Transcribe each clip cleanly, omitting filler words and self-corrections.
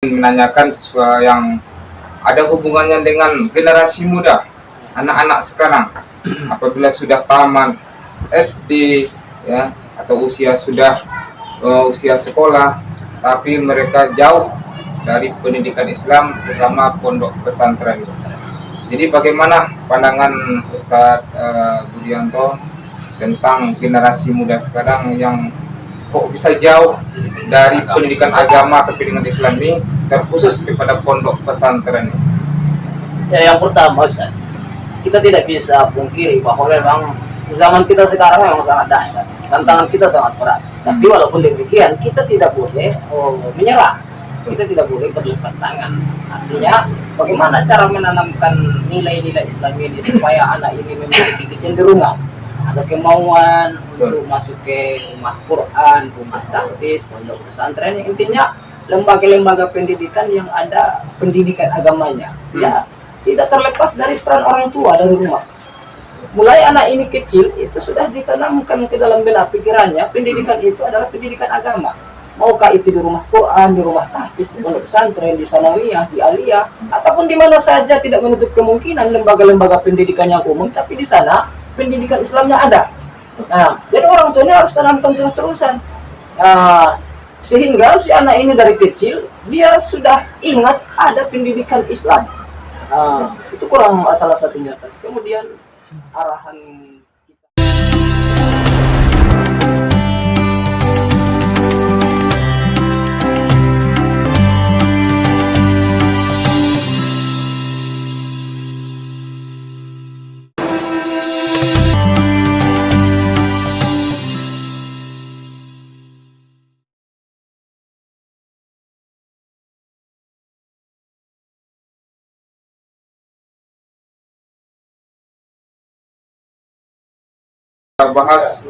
Menanyakan sesuatu yang ada hubungannya dengan generasi muda, anak-anak sekarang. Apabila sudah tamat SD, ya, atau usia sekolah, tapi mereka jauh dari pendidikan Islam, terutama pondok pesantren. Jadi bagaimana pandangan Ustadz Budianto tentang generasi muda sekarang yang kok bisa jauh dari pendidikan agama atau pendidikan Islam ini, terkhusus kepada pondok pesantren? Ya, yang pertama, Ustaz, kita tidak bisa pungkiri bahwa memang zaman kita sekarang memang sangat dahsyat, tantangan kita sangat berat. Tapi walaupun demikian, kita tidak boleh menyerah, kita tidak boleh berlepas tangan. Artinya, bagaimana cara menanamkan nilai-nilai Islam ini supaya anak ini memiliki kecenderungan, ada kemauan untuk masuk ke rumah Quran, rumah tahfiz, pondok pesantren, yang intinya lembaga-lembaga pendidikan yang ada pendidikan agamanya. Ya, tidak terlepas dari peran orang tua dari rumah. Mulai anak ini kecil itu sudah ditanamkan ke dalam benak pikirannya, pendidikan itu adalah pendidikan agama. Maukah itu di rumah Quran, di rumah tahfiz, di pondok pesantren, di sanawiyah, di aliyah, ataupun di mana saja, tidak menutup kemungkinan lembaga-lembaga pendidikan yang umum, tapi di sana pendidikan Islamnya ada. Nah, jadi orang tuanya harus tanamkan terus-terusan. Sehingga si anak ini dari kecil dia sudah ingat ada pendidikan Islam. Itu kurang salah satunya. Kemudian arahan kita bahas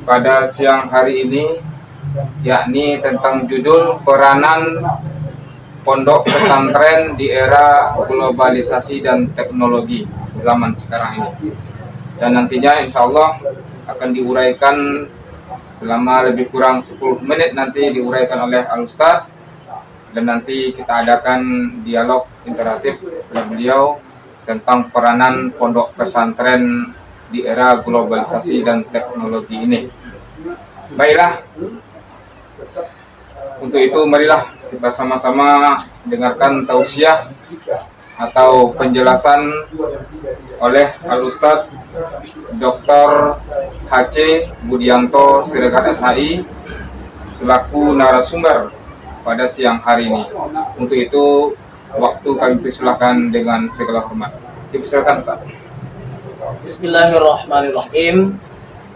pada siang hari ini, yakni tentang judul peranan pondok pesantren di era globalisasi dan teknologi zaman sekarang ini. Dan nantinya insya Allah akan diuraikan selama lebih kurang 10 menit, nanti diuraikan oleh Al-Ustadz, dan nanti kita adakan dialog interaktif dengan beliau tentang peranan pondok pesantren di era globalisasi dan teknologi ini. Baiklah, untuk itu marilah kita sama-sama dengarkan tausiah atau penjelasan oleh Al-Ustadz Dr. H.C. Budianto Siregar SHI selaku narasumber pada siang hari ini. Untuk itu waktu kami persilahkan dengan segala hormat. Silakan, Ustaz. Bismillahirrahmanirrahim.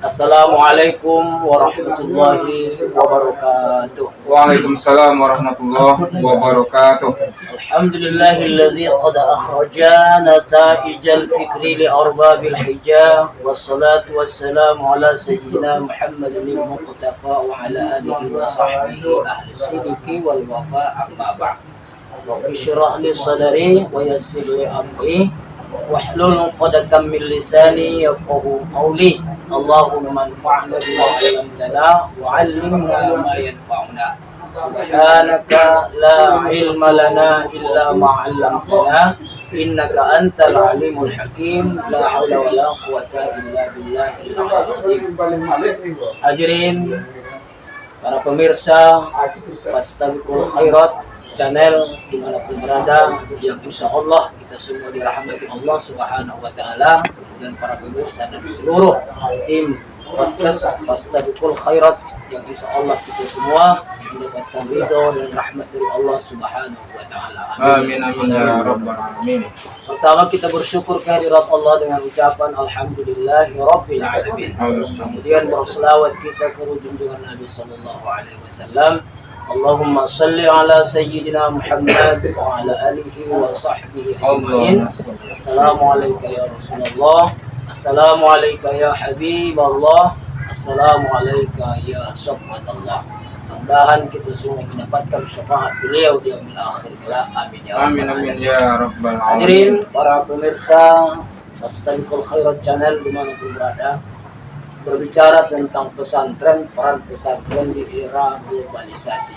Assalamualaikum warahmatullahi wabarakatuh. Waalaikumsalam warahmatullahi wabarakatuh. Alhamdulillahilladzi qad akhraja nata'ijal fikri li arbabil hijab, wassalatu wassalamu ala sayyidina Muhammadin al-muqtafa wa ala alihi wa sahbihi ahli sidiki wal wafa, amma ba'd. Rabbi shrah li sadri wa yassir li amri wahlul 'uqdatam min lisani yafqahu qawli. Allahumma anfa'na bima 'allamtana wa 'allimna ma yanfa'una. Subhanaka la ilma lana illa ma 'allamtana innaka antal alimul hakim. La haula wa la quwwata illa billahil azim. Hadirin para pemirsa Fastabiqul Khairat channel dimanapun berada, yang insya Allah kita semua dirahmati Allah Subhanahu wa Ta'ala, dan para pemirsa dan seluruh tim podcast Fastabiqul Khairat, yang insya Allah kita semua mendapatkan ridho dan rahmat dari Allah Subhanahu wa Ta'ala. Amin amin ya rabbal alamin. Pertama, kita bersyukur kehadirat Allah dengan ucapan Alhamdulillahi Rabbil Alamin. Kemudian berselawat kita ke junjungan Nabi Sallallahu Alaihi Wasallam. Allahumma salli ala sayyidina Muhammad wa ala alihi wa sahbihi ajma'in. Assalamualaikum ya Rasulullah, assalamualaikum ya Habiballah, assalamualaikum ya Syafaatullah. Mudah-mudahan kita semua mendapatkan syafaat beliau di yaumil akhir kelak. Amin ya rabbal alamin. Amin ya rabbal alamin. Hadirin para pemirsa Fastabiqul Khairat channel dimanapun berada, berbicara tentang pesantren, peran pesantren di era globalisasi.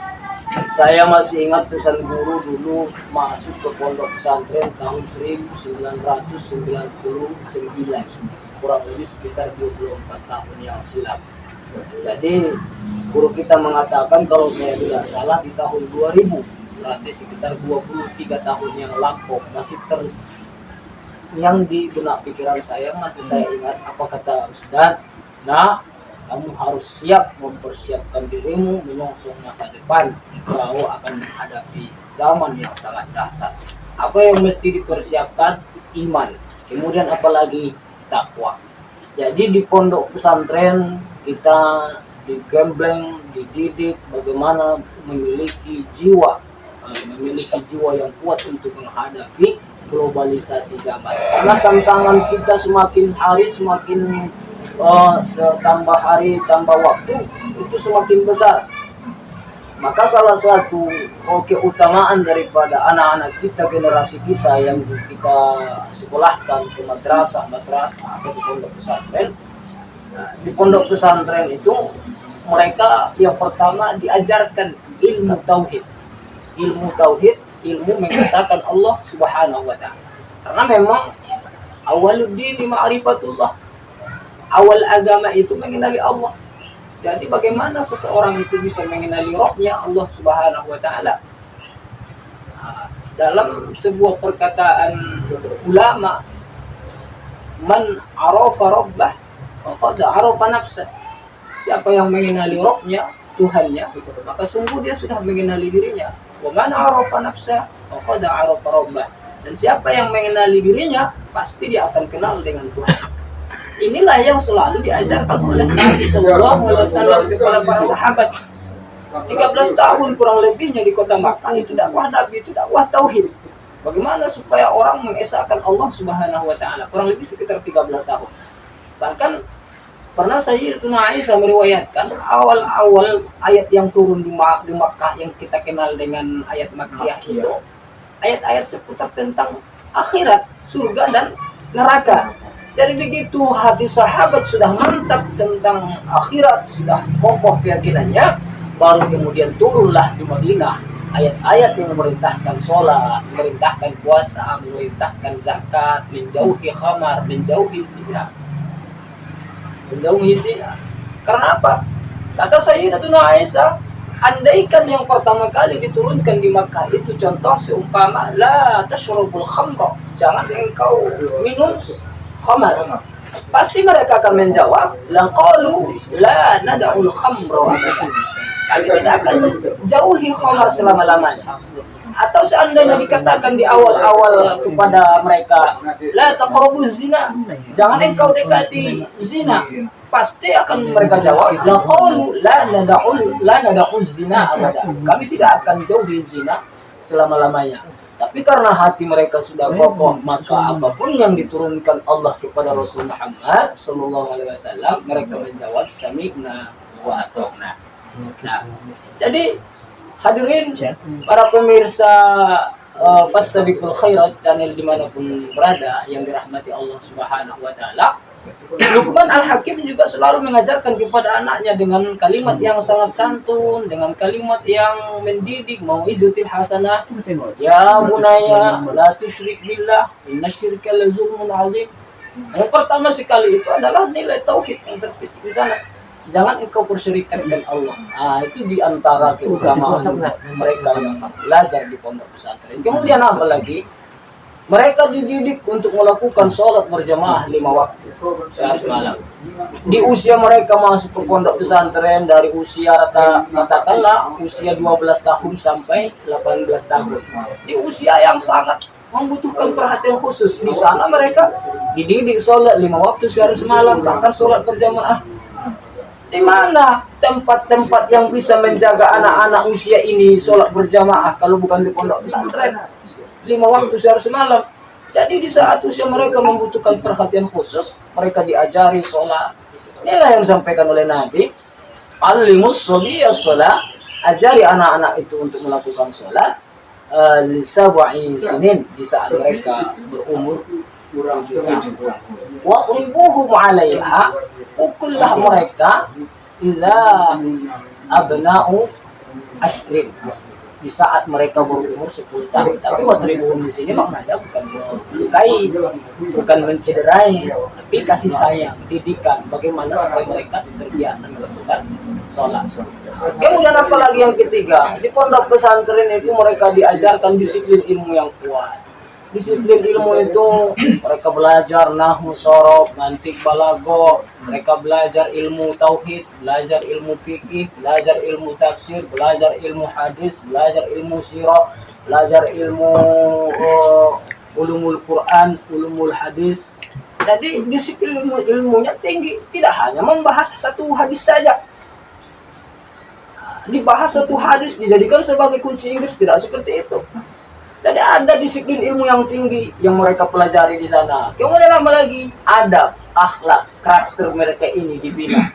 Saya masih ingat pesan guru dulu masuk ke pondok pesantren tahun 1999, kurang lebih sekitar 24 tahun yang silam. Jadi guru kita mengatakan kalau saya tidak salah di tahun 2000, berarti sekitar 23 tahun yang lampau, masih yang di benak pikiran saya masih saya ingat apa kata Ustaz. Nah, kamu harus siap mempersiapkan dirimu menyongsong masa depan. Kau akan menghadapi zaman yang sangat dahsyat. Apa yang mesti dipersiapkan? Iman. Kemudian apalagi? Takwa. Jadi di pondok pesantren kita digembleng, dididik bagaimana memiliki jiwa yang kuat untuk menghadapi globalisasi zaman. Karena tantangan kita semakin hari semakin tambah hari tambah waktu itu semakin besar. Maka salah satu keutamaan daripada anak-anak kita, generasi kita yang kita sekolahkan ke madrasah atau di pondok pesantren. Nah, di pondok pesantren itu mereka yang pertama diajarkan ilmu tauhid, ilmu mengesahkan Allah Subhanahu wa taala. Karena memang awaluddin ma'rifatullah. Awal agama itu mengenali Allah. Jadi bagaimana seseorang itu bisa mengenali Rabb-nya Allah Subhanahu wa taala? Nah, dalam sebuah perkataan ulama, man arafa rabbah faqad arafa nafsah. Siapa yang mengenali Rabb-nya, Tuhannya, maka sungguh dia sudah mengenali dirinya. Wa man arafa nafsah faqad arafa rabbah. Dan siapa yang mengenali dirinya, pasti dia akan kenal dengan Tuhan. Inilah yang selalu diajarkan oleh Nabi Sallallahu Alaihi Wasallam kepada para sahabat. 13 tahun kurang lebihnya di kota Makkah itu dakwah Nabi, itu dakwah tauhid. Bagaimana supaya orang mengesahkan Allah Subhanahu wa taala? Kurang lebih sekitar 13 tahun. Bahkan pernah Sayyidatuna Aisyah meriwayatkan awal-awal ayat yang turun di Makkah yang kita kenal dengan ayat Makkiyah itu ayat-ayat seputar tentang akhirat, surga dan neraka. Jadi begitu hati sahabat sudah mantap tentang akhirat, sudah kokoh keyakinannya, baru kemudian turunlah di Madinah ayat-ayat yang memerintahkan sholat, memerintahkan puasa, memerintahkan zakat, menjauhi khamar, menjauhi zina. Karena apa? Kata Sayyidatuna Aisyah, andaikan yang pertama kali diturunkan di Makkah itu contoh seumpama la tashrabul khamra, jangan engkau minum khamar, pasti mereka akan menjawab laqalu la nada'ul khamra, kami tidak akan jauhi khamar selama-lamanya. Atau seandainya dikatakan di awal-awal kepada mereka la taqrabuz zina, jangan engkau dekati zina, pasti akan mereka jawab laqalu la nada'uz zina abada, kami tidak akan jauhi zina selama-lamanya. Tapi karena hati mereka sudah kokoh, maka apapun yang diturunkan Allah kepada Rasul Muhammad Sallallahu Alaihi Wasallam, mereka menjawab sami'na wa ata'na. Nah, jadi hadirin para pemirsa Fastabiqul Khairat channel dimanapun berada yang dirahmati Allah Subhanahu wa taala, Luqman Al-Hakim juga selalu mengajarkan kepada anaknya dengan kalimat yang sangat santun, dengan kalimat yang mendidik, mau'izatul hasanah. Ya bunayya la tusyrik billah, innasyirka la zulmun 'adzim. Yang pertama sekali itu adalah nilai tauhid yang terpicik di sana. Jangan engkau persyirikkan Allah. Itu di antara keutamaan mereka yang belajar di pondok pesantren. Kemudian apa lagi? Mereka dididik untuk melakukan sholat berjamaah 5 waktu sehari malam. Di usia mereka masuk ke pondok pesantren dari usia katakanlah usia 12 tahun sampai 18 tahun. Di usia yang sangat membutuhkan perhatian khusus. Di sana mereka dididik sholat 5 waktu sehari semalam, bahkan sholat berjamaah. Di mana tempat-tempat yang bisa menjaga anak-anak usia ini sholat berjamaah kalau bukan di pondok pesantren? 5 waktu sehari semalam. Jadi di saat usia mereka membutuhkan perhatian khusus, mereka diajari sholat. Inilah yang disampaikan oleh Nabi, alimus sholiya sholat, ajari anak-anak itu untuk melakukan sholat lisab'i sinin, di saat mereka berumur 7 tahun. Wa'ribuhum 'alaiha, pukullah mereka idza abna'u ashrin, di saat mereka berumur 10 tahun. Tapi watribun di sini maknanya bukan melukai, bukan mencederai, tapi kasih sayang, didikan bagaimana supaya mereka terbiasa melakukan sholat. Kemudian apa lagi yang ketiga, di pondok pesantren itu mereka diajarkan disiplin ilmu yang kuat. Disiplin ilmu itu mereka belajar nahwu, shorof, mantik, balago, mereka belajar ilmu tauhid, belajar ilmu fikih, belajar ilmu tafsir, belajar ilmu hadis, belajar ilmu sirah, belajar ilmu ulumul Quran, ulumul hadis. Jadi disiplin ilmunya tinggi, tidak hanya membahas satu hadis saja. Dibahas satu hadis dijadikan sebagai kunci Inggris, tidak seperti itu. Jadi ada disiplin ilmu yang tinggi yang mereka pelajari di sana. Kemudian apa lagi? Adab, akhlak, karakter mereka ini dibina.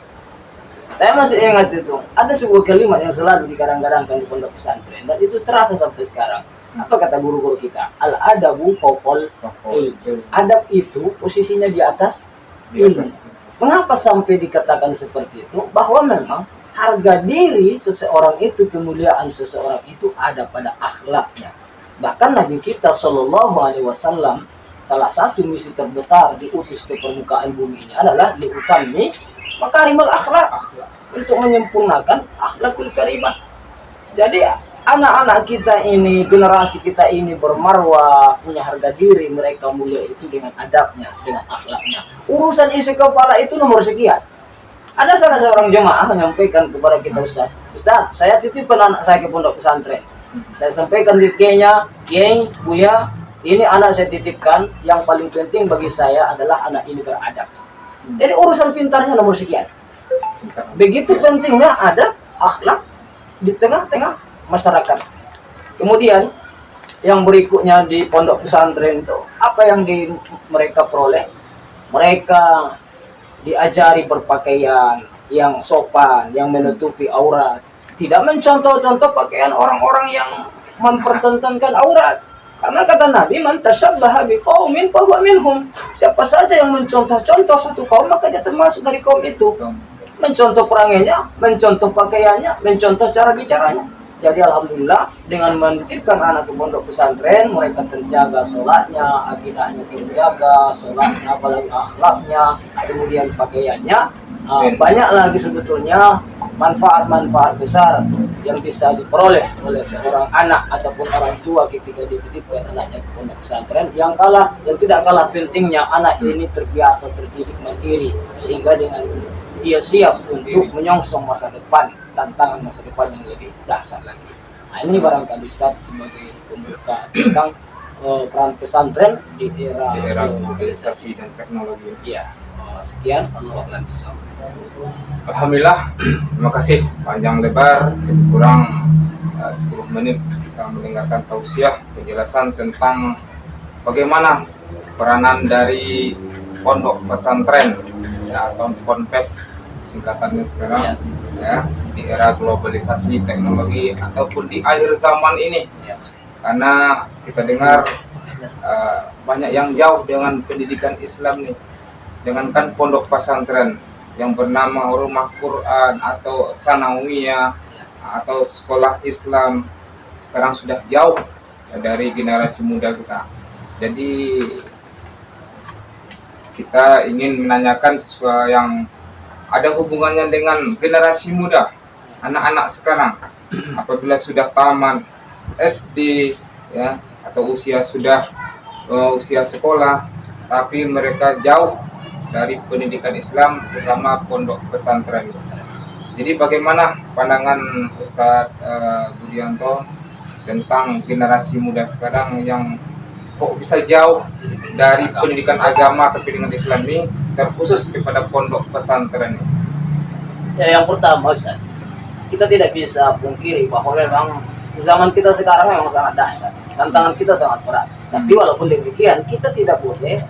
Saya masih ingat itu. Ada sebuah kalimat yang selalu digadang-gadangkan di pondok pesantren dan itu terasa sampai sekarang. Apa kata guru-guru kita? Al-adabu fawqal ilm. Adab itu posisinya di atas ilmu. Mengapa sampai dikatakan seperti itu? Bahwa memang harga diri seseorang itu, kemuliaan seseorang itu ada pada akhlaknya. Bahkan Nabi kita Shallallahu Alaihi Wasallam salah satu misi terbesar diutus ke permukaan bumi ini adalah diutami makarimul akhlak, untuk menyempurnakan akhlakul karimah. Jadi anak-anak kita ini, generasi kita ini bermarwah, punya harga diri, mereka mulia itu dengan adabnya, dengan akhlaknya. Urusan isi kepala itu nomor sekian. Ada salah seorang jemaah menyampaikan kepada kita, Ustaz, saya titipkan anak saya ke pondok pesantren. Saya sampaikan di Kenya, Kiai, Buya, ini anak saya titipkan, yang paling penting bagi saya adalah anak ini beradab. Jadi urusan pintarnya nomor sekian. Begitu pentingnya ada akhlak di tengah-tengah masyarakat. Kemudian yang berikutnya di pondok pesantren itu, apa yang mereka peroleh? Mereka diajari berpakaian yang sopan, yang menutupi aurat. Tidak mencontoh-contoh pakaian orang-orang yang mempertontonkan aurat. Karena kata Nabi, man tashabbaha biqaumin fahuwa minhum. Siapa saja yang mencontoh-contoh satu kaum, maka dia termasuk dari kaum itu. Mencontoh perangannya, mencontoh pakaiannya, mencontoh cara bicaranya. Jadi alhamdulillah dengan menitipkan anak ke pondok pesantren, mereka terjaga sholatnya, akidahnya terjaga, sholatnya, apalagi akhlaknya, kemudian pakaiannya. Banyak lagi sebetulnya manfaat-manfaat besar yang bisa diperoleh oleh seorang anak ataupun orang tua ketika dititipkan anaknya ke pondok pesantren. Yang tidak kalah pentingnya, anak ini terbiasa terdidik mandiri sehingga dengan dia siap untuk menyongsong masa depan, tantangan masa depan yang lebih dahsyat lagi. Nah, ini barangkali Ustaz sebagai pembuka tentang peran pesantren di era globalisasi dan teknologi. Iya. Sekian, Allah bisa. Alhamdulillah, terima kasih panjang lebar, kurang 10 menit kita mendengarkan tausiah penjelasan tentang bagaimana peranan dari pondok pesantren atau ponpes singkatannya sekarang ya, di era globalisasi teknologi ataupun di akhir zaman ini karena kita dengar banyak yang jauh dengan pendidikan Islam nih. Jangankan pondok pesantren yang bernama Rumah Quran atau Sanawiyah atau sekolah Islam sekarang sudah jauh dari generasi muda kita. Jadi kita ingin menanyakan sesuatu yang ada hubungannya dengan generasi muda, anak-anak sekarang apabila sudah tamat SD ya atau usia sekolah tapi mereka jauh dari pendidikan Islam bersama pondok pesantren. Jadi bagaimana pandangan Ustadz Budianto tentang generasi muda sekarang yang kok bisa jauh dari pendidikan agama ke pendidikan Islam ini, terkhusus kepada pondok pesantren? Ya, yang pertama Ustaz, kita tidak bisa pungkiri bahwa memang zaman kita sekarang memang sangat dahsyat, tantangan kita sangat berat. Tapi walaupun demikian kita tidak boleh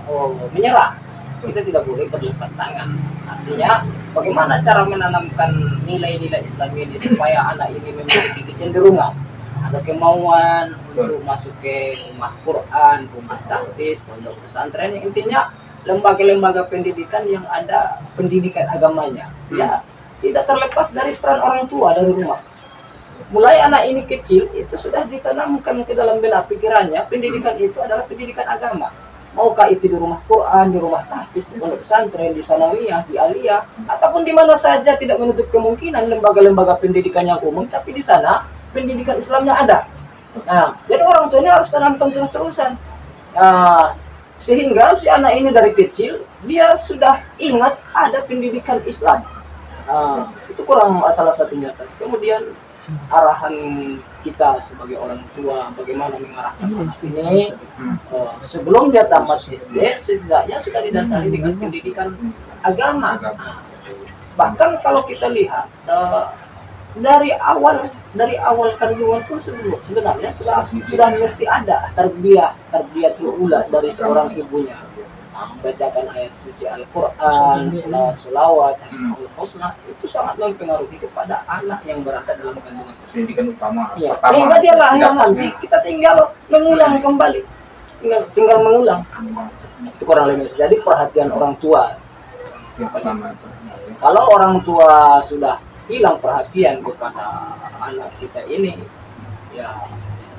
menyerah. Kita tidak boleh berlepas tangan. Artinya bagaimana cara menanamkan nilai-nilai Islam ini supaya anak ini memiliki kecenderungan, ada kemauan untuk masuk ke rumah Quran, rumah tahfiz, pondok pesantren, yang intinya lembaga-lembaga pendidikan yang ada pendidikan agamanya. Ya, tidak terlepas dari peran orang tua dari rumah. mulai anak ini kecil itu sudah ditanamkan ke dalam benak pikirannya pendidikan itu adalah pendidikan agama. Maukah itu di rumah Quran, di rumah tahfiz, di pondok pesantren, di sanawiyah, di aliyah, ataupun di mana saja, tidak menutup kemungkinan lembaga-lembaga pendidikan yang umum, tapi di sana pendidikan Islamnya ada. Nah, jadi orang tuanya harus tanamkan terus-terusan. Sehingga si anak ini dari kecil dia sudah ingat ada pendidikan Islam. Itu kurang salah satunya. Kemudian arahan kita sebagai orang tua bagaimana mengarahkan anak ini sebelum dia tamat SD setidaknya sudah didasari dengan pendidikan agama. Bahkan kalau kita lihat dari awal kandungan pun sebenarnya sudah mesti ada terbiatul ula dari seorang ibunya, membacakan ayat suci Al-Quran, selawat, Asmaul Husna, itu sangat mempengaruhi kepada anak yang berada dalam kandungan. Pendidikan utama. Ya, sehingga dia lahir nanti kita tinggal mengulang kembali, tinggal mengulang. Itu kurang lebih. Jadi perhatian orang tua. Yang pertama. Kalau orang tua sudah hilang perhatian kepada anak kita ini, ya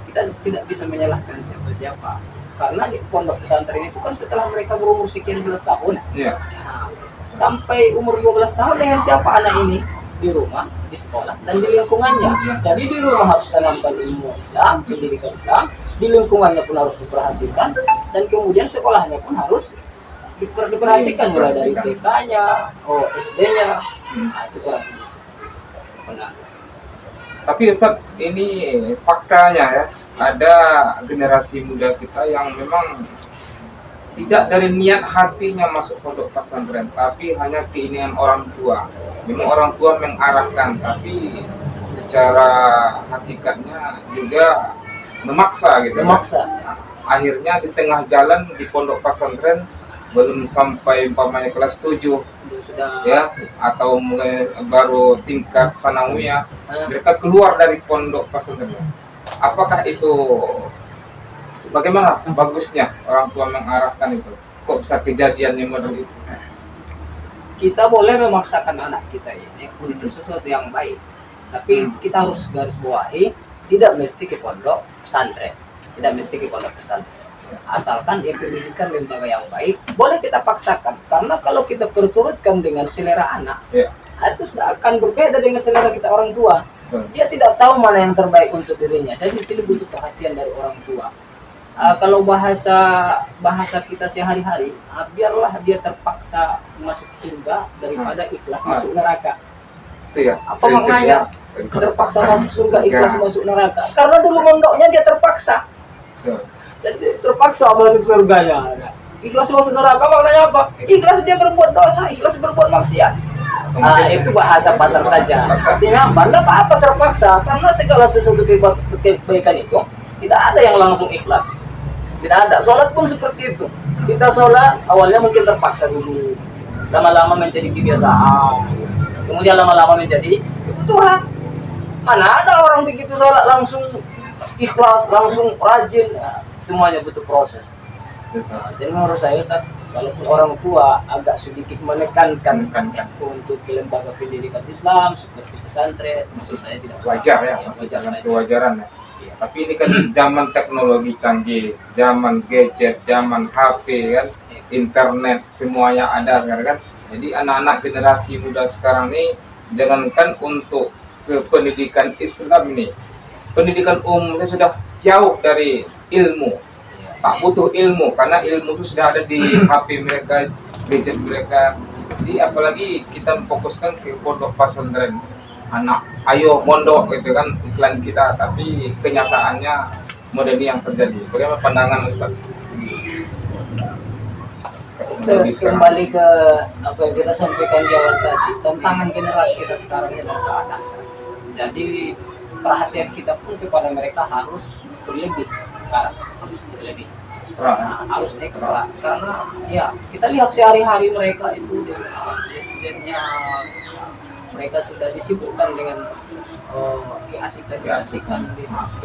kita tidak bisa menyalahkan siapa-siapa. Karena di pondok pesantren itu kan setelah mereka berumur sekian belas tahun, nah, sampai umur 12 tahun dengan siapa anak ini di rumah, di sekolah, dan di lingkungannya. Jadi di rumah harus tanamkan ilmu Islam, pendidikan Islam, di lingkungannya pun harus diperhatikan, dan kemudian sekolahnya pun harus diperhatikan mulai dari TK-nya, SD-nya. Nah, itu kurang benar. Tapi Ustadz, ini faktanya ya, ada generasi muda kita yang memang tidak dari niat hatinya masuk pondok pesantren, tapi hanya keinginan orang tua. Memang orang tua mengarahkan, tapi secara hakikatnya juga memaksa gitu. Memaksa. Akhirnya di tengah jalan di pondok pesantren belum sampai umpamanya kelas 7 Sudah ya, atau mulai baru tingkat sanawiyah, mereka keluar dari pondok pesantren. Apakah itu bagaimana bagusnya orang tua mengarahkan itu? Kok bisa kejadiannya model itu? kita boleh memaksakan anak kita ini untuk sesuatu yang baik, tapi kita harus garis bawahi tidak mesti ke pondok pesantren, tidak mesti ke pondok pesantren. Asalkan dia pendidikan lembaga yang baik, boleh kita paksakan. Karena kalau kita perturutkan dengan selera anak, itu sudah akan berbeda dengan selera kita orang tua. Dia tidak tahu mana yang terbaik untuk dirinya. Jadi di sini butuh perhatian dari orang tua. Kalau bahasa kita sehari-hari, biarlah dia terpaksa masuk surga daripada ikhlas masuk neraka. Itu ya. Apa maknanya terpaksa masuk surga, ikhlas masuk neraka? Karena dulu mondoknya dia terpaksa. Jadi terpaksa masuk surganya. Ikhlas masuk neraka maknanya apa? Ikhlas dia berbuat dosa, ikhlas berbuat maksiat. Itu bahasa pasar saja. Artinya benda apa terpaksa, karena segala sesuatu kebaikan itu tidak ada yang langsung ikhlas. Tidak ada. Sholat pun seperti itu. Kita sholat awalnya mungkin terpaksa dulu, lama-lama menjadi kebiasaan, kemudian lama-lama menjadi kebutuhan. Mana ada orang begitu sholat langsung ikhlas, langsung rajin. Semuanya butuh proses. Jadi menurut saya, walaupun orang tua agak sedikit menekankan untuk lembaga pendidikan Islam seperti pesantren, maksud saya tidak wajar ya, masih jangan kewajaran ya. Tapi ini kan zaman teknologi canggih, zaman gadget, zaman HP kan, internet semuanya ada kan. Jadi anak-anak generasi muda sekarang ini jangankan untuk ke pendidikan Islam nih, pendidikan umum saya sudah jauh dari ilmu, tak butuh ilmu karena ilmu itu sudah ada di HP mereka, gadget mereka. Jadi apalagi kita memfokuskan ke pondok pesantren, anak ayo mondok gitu kan iklan kita, tapi kenyataannya model yang terjadi. Bagaimana pandangan Ustaz? Kembali ke apa yang kita sampaikan di awal tadi, tantangan generasi kita sekarang ini sangat dahsyat. Jadi perhatian kita pun kepada mereka harus berlebih sekarang, harus berlebih, harus ekstra. Karena ya kita lihat sehari-hari mereka itu studentnya mereka sudah disibukkan dengan keasikan di HP.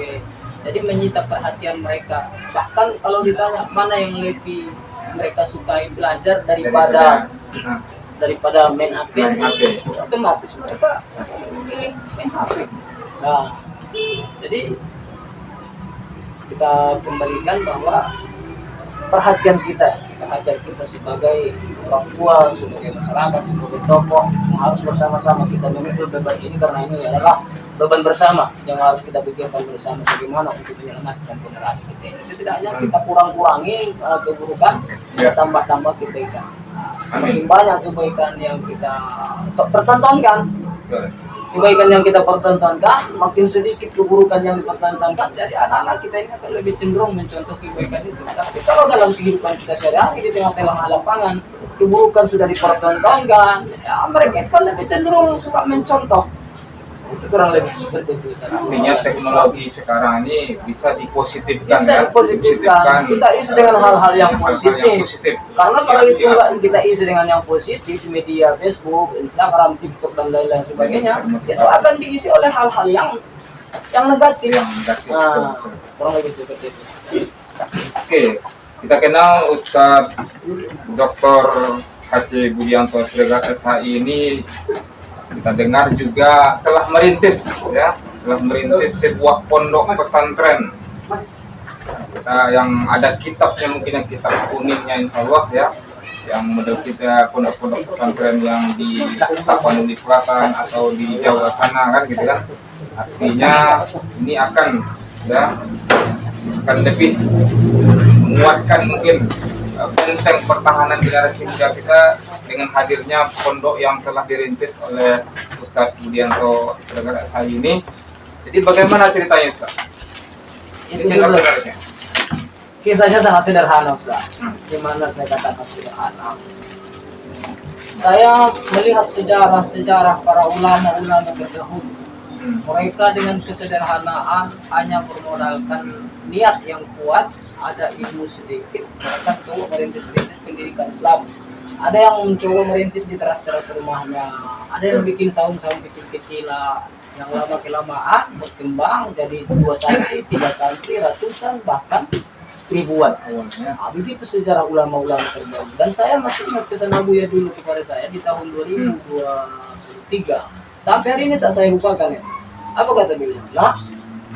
Jadi menyita perhatian mereka. Bahkan kalau ditanya mana yang lebih mereka sukai belajar daripada main HP, otomatis mereka pilih main HP. Nah, Jadi kita kembalikan bahwa perhatian kita sebagai orang tua, sebagai masyarakat, sebagai tokoh yang harus bersama-sama kita memikul beban ini, karena ini adalah beban bersama yang harus kita pikirkan bersama bagaimana untuk menyelamatkan generasi kita ini. Setidaknya kita kurang-kurangi keburukan, kita tambah-tambah kebaikan. Semakin banyak kebaikan yang kita pertontonkan, makin sedikit keburukan yang dipertontonkan. Jadi anak-anak kita ini akan lebih cenderung mencontoh kebaikan itu. Tapi kalau dalam kehidupan kita sehari-hari di tengah-tengah lapangan keburukan sudah dipertontonkan, ya mereka kan lebih cenderung suka mencontoh. Itu kurang lebih seperti itu. Artinya teknologi sekarang ini bisa dipositifkan, bisa dipositifkan. Kita isi dengan hal-hal yang positif. Karena kalau itu enggak kita isi dengan yang positif, media Facebook, Instagram, TikTok dan lain-lain sebagainya, itu akan diisi oleh hal-hal yang negatif. Nah, kurang lebih seperti itu. Oke, kita kenal Ustadz Dr. H.C. Budianto Siregar SHI ini. Kita dengar juga telah merintis sebuah pondok pesantren. Kita yang ada kitabnya, mungkin yang kitab kuningnya insya Allah ya, yang model kita pondok-pondok pesantren yang di Tapanuli Selatan atau di Jawa sana kan gitu kan. Artinya ini akan lebih menguatkan mungkin benteng pertahanan generasi muda kita dengan hadirnya pondok yang telah dirintis oleh Ustadz Budianto Siregar SHI ini. Jadi bagaimana ceritanya Ustadz? Itu kisahnya sangat sederhana Ustadz. Gimana saya katakan sederhana? Saya melihat sejarah para ulama-ulama terdahulu. Mereka dengan kesederhanaan hanya bermodalkan niat yang kuat, ada ilmu sedikit, mereka coba merintis pendidikan Islam. Ada yang mencoba merintis di teras-teras rumahnya, ada yang bikin saung-saung kecil-kecilan, yang lama-kelamaan berkembang jadi 2 santri, 3 santri, ratusan, bahkan ribuan. Nah, begitu sejarah ulama-ulama terdahulu. Dan saya masih ingat pesan Abu ya dulu kepada saya di tahun 2023. Sampai hari ini tak saya lupakan ya. Apa kata beliau? Nah,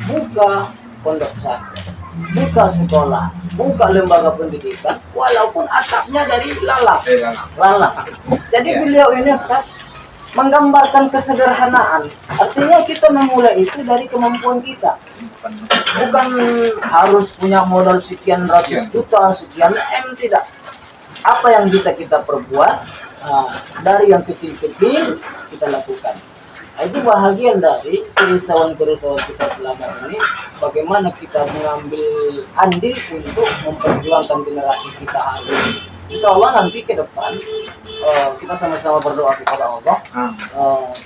buka pondok pesantren, buka sekolah, buka lembaga pendidikan, walaupun atapnya dari lalang. Jadi beliau ini Ustaz menggambarkan kesederhanaan. Artinya kita memulai itu dari kemampuan kita. Bukan harus punya modal sekian ratus juta, sekian M, tidak. Apa yang bisa kita perbuat, dari yang kecil-kecil kita lakukan. Itu bahagian dari kerisauan-kerisauan kita selama ini, bagaimana kita mengambil andil untuk memperjuangkan generasi kita hari ini. Insya Allah nanti ke depan kita sama-sama berdoa kepada Allah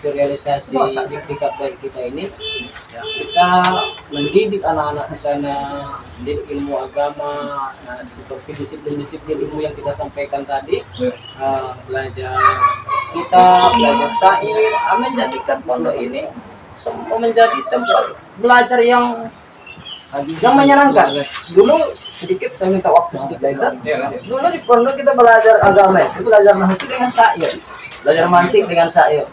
realisasi iktikad baik kita ini ya, kita mendidik anak-anak di sana, mendidik ilmu agama, seperti disiplin-disiplin ilmu yang kita sampaikan tadi, belajar belajar syair, menjadikan pondok ini menjadi tempat belajar yang menyenangkan. Dulu sedikit saya minta waktu sedikit Ustaz. Dulu di pondok kita belajar agama, itu belajar nahwu itu dengan syair, belajar mantik dengan syair.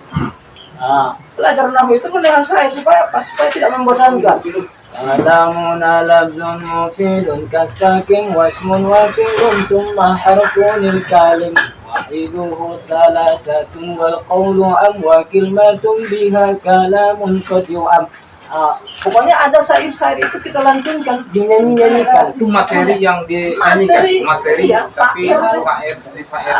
Belajar nahwu itu dengan syair supaya tidak membosankan. Kalamun alabzun mufidun kastakin wasmun wafidun thumma harfunil kalim wahiduhu thalasatun wal qawlu am wa kilmatun biha kalamun qad yu'am. Pokoknya ada syair-syair itu kita lantunkan, dinyanyi-nyanyikan. Itu materi yang dinyanyikan, materi ya, tapi syair.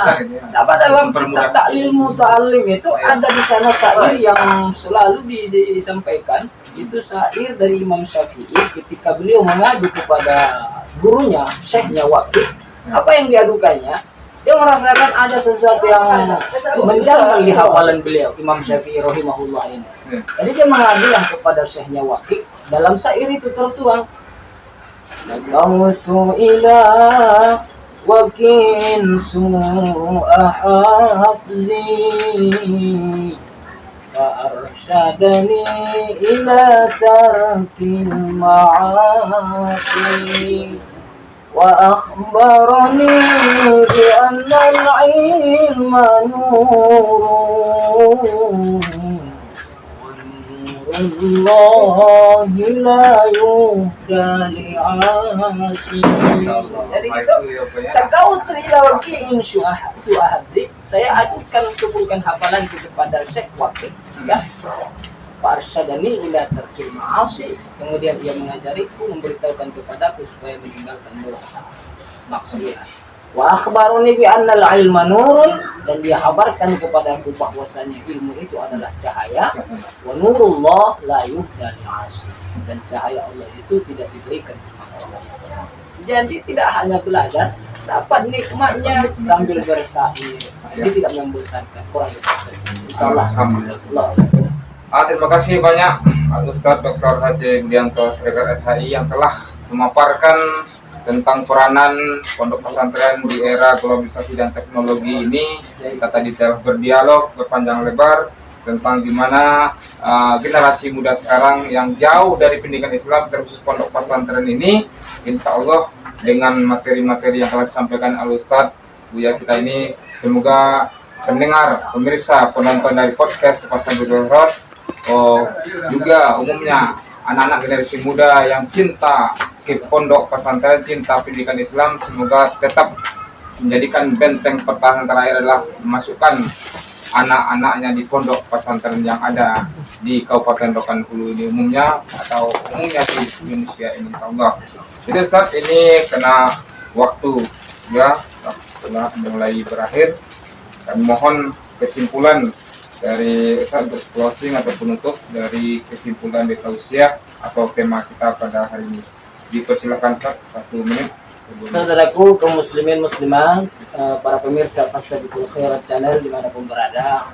Apa dalam kitab taklil muta'allim itu ada di sana syair yang selalu disampaikan. Itu syair dari Imam Syafi'i ketika beliau mengadu kepada gurunya, syekhnya Waqif. Apa yang diadukannya? Dia merasakan ada sesuatu yang menjanggal di hafalan beliau, Imam Syafi'i rahimahullah ini. Jadi dia mengadulah kepada syekhnya Waqif. Dalam syair itu tertuang, "Naqawtu ila waqin su'a hafzi فأرشدني إلى ترك المعاصي وأخبرني بأن العلم نور والنور Amrullahi la yuhda li'asi. Jadi gitu, sakau terilawan ki'in suahadi, saya adukan kumpulkan hafalan kepada Syekh Wakil, ya. Farsyadani ila tarkil ma'asi, kemudian ia mengajariku, memberitahukan kepadaku supaya meninggalkan dosa maksiat. Wa akhbaruni bi anna al-ilma nurun, dan dia kabarkan kepadaku bahwasanya ilmu itu adalah cahaya. Wa nurullah la yuhda li'asi, dan cahaya Allah itu tidak diberikan kepada orang. Jadi tidak hanya belajar, dapat nikmatnya sambil bersair. Ini tidak membosankan. Kurang insyaallah. Alhamdulillah. Terima kasih banyak Ustadz Dr. Haji Budianto Siregar SHI yang telah memaparkan tentang peranan pondok pesantren di era globalisasi dan teknologi ini. Kita tadi telah berdialog berpanjang lebar tentang gimana generasi muda sekarang yang jauh dari pendidikan Islam terkhusus pondok pesantren ini, insya Allah dengan materi-materi yang telah disampaikan Al-Ustadz Buya kita ini, semoga pendengar, pemirsa, penonton dari podcast Pastor Budorot, juga umumnya anak-anak generasi muda yang cinta ke pondok pesantren, cinta pendidikan Islam, semoga tetap menjadikan benteng pertahanan terakhir adalah memasukkan anak-anaknya di pondok pesantren yang ada di Kabupaten Rokan Hulu ini umumnya, atau umumnya di Indonesia ini, insyaallah. Jadi Ustaz, ini kena waktu ya, telah mulai berakhir. Kami mohon kesimpulan dari Ustaz untuk closing atau penutup dari kesimpulan di tausiah atau tema kita pada hari ini. Dipersilakan Ustaz, 1 menit. Saudaraku kaum muslimin muslimat, para pemirsa Fastabiqul Khairat channel dimanapun berada,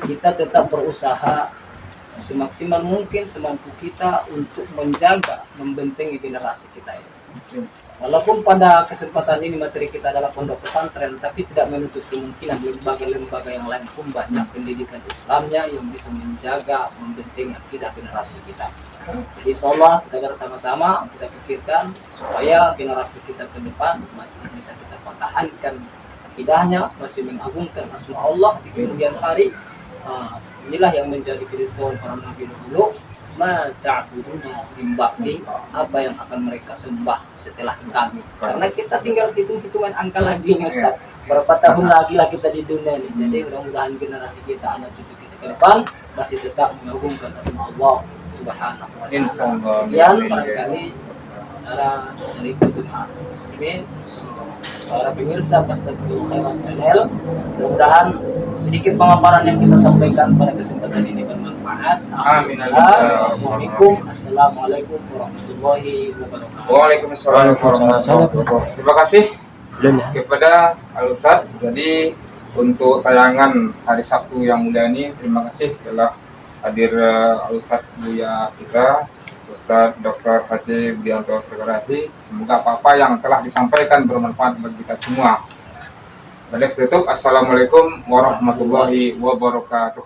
kita tetap berusaha semaksimal mungkin semampu kita untuk menjaga, membentengi generasi kita ini. Walaupun pada kesempatan ini materi kita adalah pondok pesantren, tapi tidak menutup kemungkinan lembaga-lembaga yang lain pun banyak pendidikan Islamnya yang bisa menjaga, membentengi akidah generasi kita. Jadi insyaallah kita bersama-sama kita pikirkan supaya generasi kita ke depan masih bisa kita pertahankan akidahnya, masih mengagungkan asma Allah di kemudian hari. Inilah yang menjadi kerisauan para nabi dulu. Ma ta'buduna min ba'di, apa yang akan mereka sembah setelah kami. Karena kita tinggal hitung-hitungan angka lagi, Ustaz. Berapa tahun lagi lah kita di dunia ini. Jadi mudah-mudahan generasi kita, anak cucu kita ke depan masih tetap mengagungkan asma Allah Subhanahu wa ta'ala. Sekian barangkali dari jemaah muslimin, para pemirsa Fastabiqul Khairat channel, mudah-mudahan sedikit pemaparan yang kita sampaikan pada kesempatan ini bermanfaat. Amin. Assalamualaikum warahmatullahi wabarakatuh. Waalaikumsalam warahmatullahi wabarakatuh. Terima kasih kepada Al-Ustadz. Jadi untuk tayangan hari Sabtu yang mulia ini, terima kasih telah hadir Al-Ustadz Buya kita, Ustadz Dr. Haji Budianto Siregar SHI. Semoga apa-apa yang telah disampaikan bermanfaat bagi kita semua. Baik, tutup. Assalamualaikum warahmatullahi wabarakatuh.